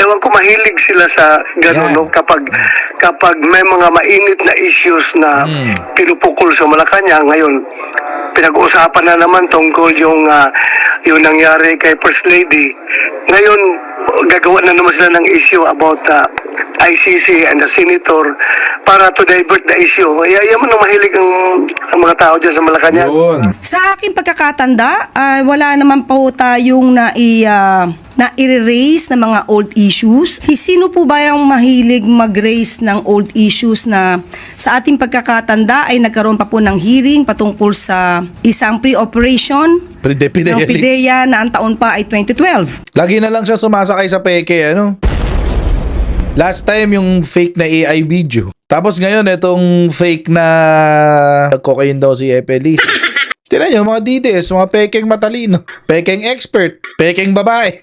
ewan ko, mahilig sila sa gano'n, no? Kapag may mga mainit na issues na pinupukol sa Malacanang, ngayon, pinag-uusapan na naman tungkol yung nangyari kay First Lady. Ngayon, gagawa na naman sila ng issue about ICC and the senator para to divert the issue. Yan man ang mahilig ang mga tao dyan sa Malacanang. Yun. Sa aking pagkakatanda, wala naman po tayong na-erase na mga old issues. Sino po ba yung mahilig mag-raise ng old issues na sa ating pagkakatanda ay nagkaroon pa po ng hearing patungkol sa isang pre-operation ng PIDEA na ang taon pa ay 2012? Lagi na lang siya sumasakay sa peke, ano? Last time yung fake na AI video. Tapos ngayon, itong fake na cocaine daw si Epeli. Tignan nyo, mga DDS, mga pekeng matalino, pekeng expert, pekeng babae.